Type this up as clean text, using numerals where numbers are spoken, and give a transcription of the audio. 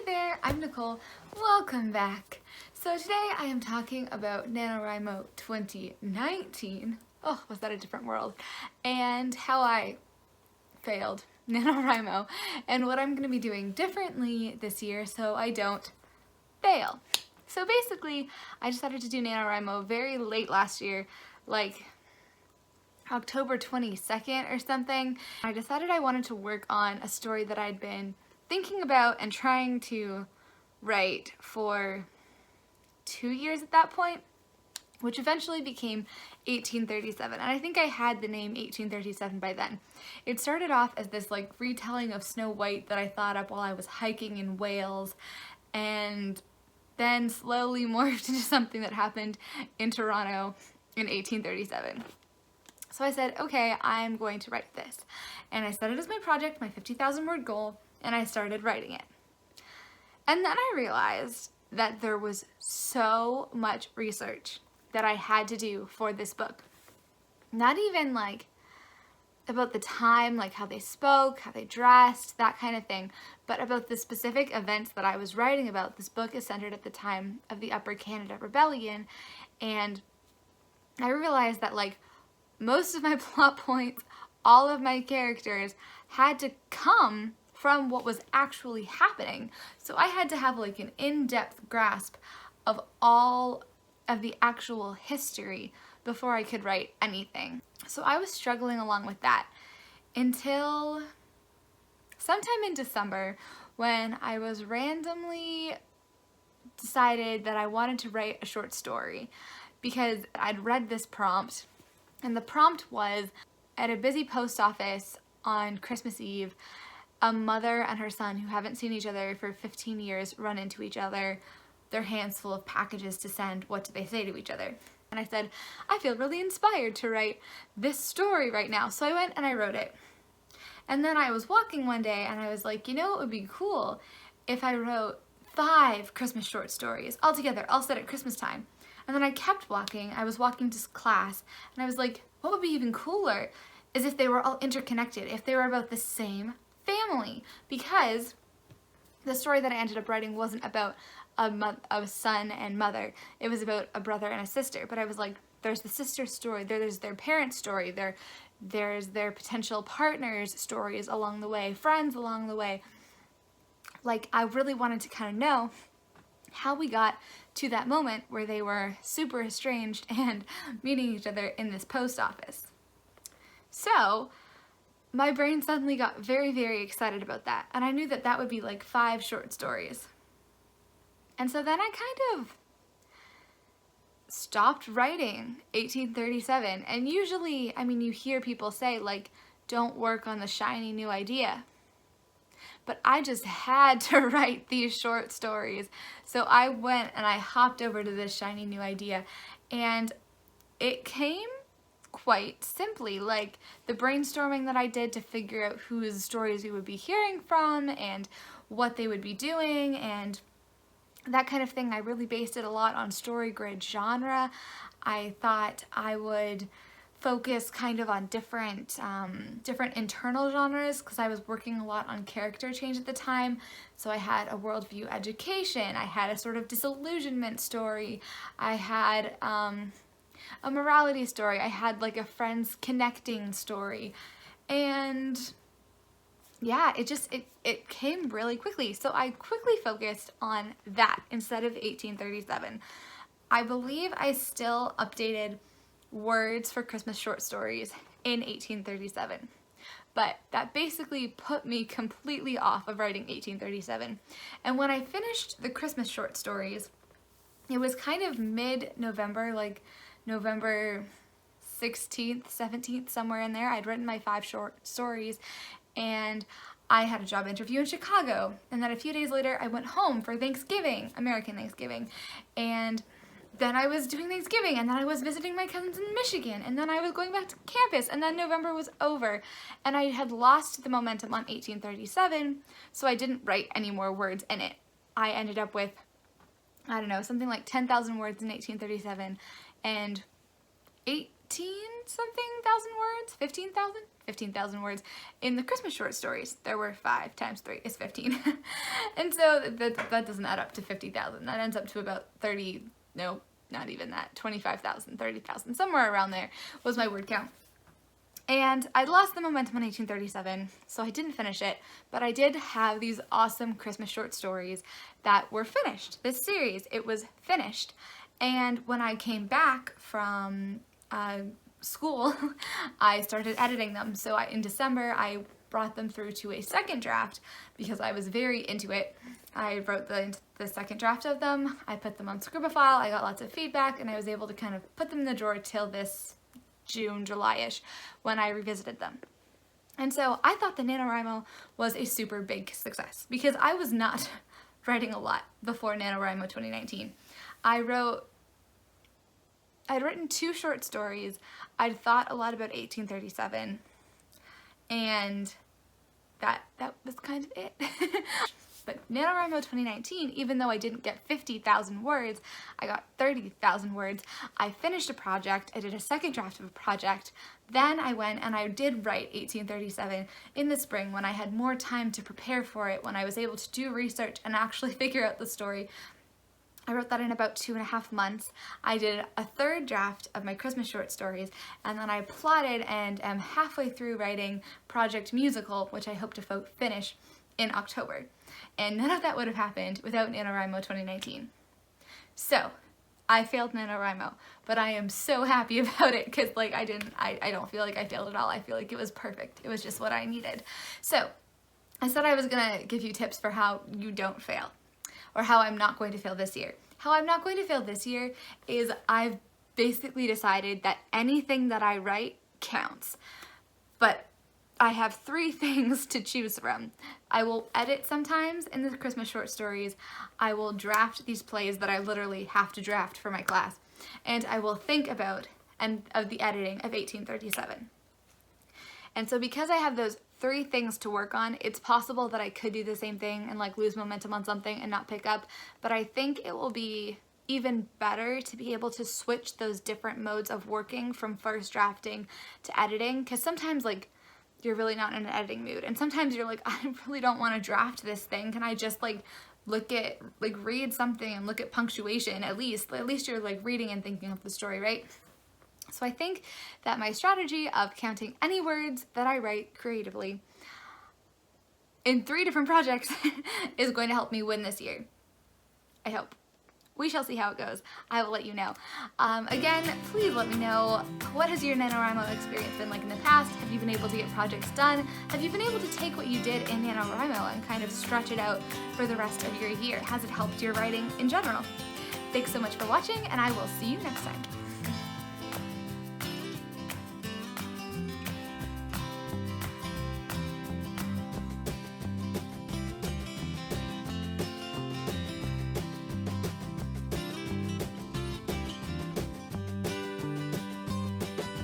Hi there, I'm Nicole. Welcome back. So today I am talking about NaNoWrimo 2019. Oh, was that a different world? And how I failed NaNoWrimo and what I'm going to be doing differently this year so I don't fail. So basically, I decided to do NaNoWrimo very late last year, like October 22nd or something. I decided I wanted to work on a story that I'd been thinking about and trying to write for 2 years at that point, which eventually became 1837. And I think I had the name 1837 by then. It started off as this like retelling of Snow White that I thought up while I was hiking in Wales, and then slowly morphed into something that happened in Toronto in 1837. So I said, okay, I'm going to write this. And I set it as my project, my 50,000 word goal, and I started writing it. And then I realized that there was so much research that I had to do for this book. Not even like about the time, like how they spoke, how they dressed, that kind of thing, but about the specific events that I was writing about. This book is centered at the time of the Upper Canada Rebellion, and I realized that like most of my plot points, all of my characters had to come from what was actually happening. So I had to have like an in-depth grasp of all of the actual history before I could write anything. So I was struggling along with that until sometime in December when I was randomly decided that I wanted to write a short story because I'd read this prompt, and the prompt was, at a busy post office on Christmas Eve, a mother and her son who haven't seen each other for 15 years run into each other, their hands full of packages to send. What do they say to each other? And I said, I feel really inspired to write this story right now. So I went and I wrote it. And then I was walking one day and I was like, you know, it would be cool if I wrote 5 Christmas short stories all together, all set at Christmas time. And then I kept walking. I was walking to class and I was like, what would be even cooler is if they were all interconnected, if they were about the same family, because the story that I ended up writing wasn't about a son and mother. It was about a brother and a sister. But I was like, there's the sister's story, there's their parents' story, there's their potential partners' stories along the way, friends along the way. Like, I really wanted to kind of know how we got to that moment where they were super estranged and meeting each other in this post office. So my brain suddenly got very, very excited about that. And I knew that that would be like 5 short stories. And so then I kind of stopped writing 1837. And usually, I mean, you hear people say like, don't work on the shiny new idea. But I just had to write these short stories. So I went and I hopped over to this shiny new idea, and it came quite simply. Like, the brainstorming that I did to figure out whose stories we would be hearing from and what they would be doing and that kind of thing. I really based it a lot on story grid genre. I thought I would focus kind of on different internal genres because I was working a lot on character change at the time. So I had a worldview education, I had a sort of disillusionment story, I had a morality story, I had like a friends connecting story, and yeah, it came really quickly. So I quickly focused on that instead of 1837. I believe I still updated words for Christmas short stories in 1837, but that basically put me completely off of writing 1837. And when I finished the Christmas short stories, it was kind of mid-November, like November 16th, 17th, somewhere in there. I'd written my 5 short stories, and I had a job interview in Chicago. And then a few days later, I went home for Thanksgiving, American Thanksgiving, and then I was doing Thanksgiving, and then I was visiting my cousins in Michigan, and then I was going back to campus, and then November was over, and I had lost the momentum on 1837, so I didn't write any more words in it. I ended up with, I don't know, something like 10,000 words in 1837, and 8 15-something thousand words, 15,000 words. In the Christmas short stories, there were 5 times 3 is 15. And so that doesn't add up to 50,000. That ends up to about 30, no, not even that, 25,000, 30,000, somewhere around there was my word count. And I lost the momentum in 1837, so I didn't finish it, but I did have these awesome Christmas short stories that were finished. This series, it was finished. And when I came back from school, I started editing them. So in December, I brought them through to a second draft because I was very into it. I wrote the second draft of them, I put them on Scribafile, I got lots of feedback, and I was able to kind of put them in the drawer till this June, July-ish, when I revisited them. And so I thought the NaNoWrimo was a super big success because I was not writing a lot before NaNoWrimo 2019. I'd written 2 short stories, I'd thought a lot about 1837, and that was kind of it. But NaNoWrimo 2019, even though I didn't get 50,000 words, I got 30,000 words. I finished a project, I did a second draft of a project, then I went and I did write 1837 in the spring when I had more time to prepare for it, when I was able to do research and actually figure out the story. I wrote that in about 2.5 months. I did a third draft of my Christmas short stories, and then I plotted and am halfway through writing Project Musical, which I hope to finish in October. And none of that would have happened without NaNoWrimo 2019. So, I failed NaNoWrimo, but I am so happy about it because like I don't feel like I failed at all. I feel like it was perfect. It was just what I needed. So, I said I was gonna give you tips for how you don't fail, or how I'm not going to fail this year. How I'm not going to fail this year is I've basically decided that anything that I write counts. But I have 3 things to choose from. I will edit sometimes in the Christmas short stories. I will draft these plays that I literally have to draft for my class. And I will think about of the editing of 1837. And so because I have those 3 things to work on, it's possible that I could do the same thing and like lose momentum on something and not pick up, but I think it will be even better to be able to switch those different modes of working from first drafting to editing, because sometimes like you're really not in an editing mood, and sometimes you're like, I really don't want to draft this thing, can I just like read something and look at punctuation at least you're like reading and thinking of the story, right? So I think that my strategy of counting any words that I write creatively in 3 different projects is going to help me win this year. I hope. We shall see how it goes. I will let you know. Again, please let me know, what has your NaNoWrimo experience been like in the past? Have you been able to get projects done? Have you been able to take what you did in NaNoWrimo and kind of stretch it out for the rest of your year? Has it helped your writing in general? Thanks so much for watching, and I will see you next time.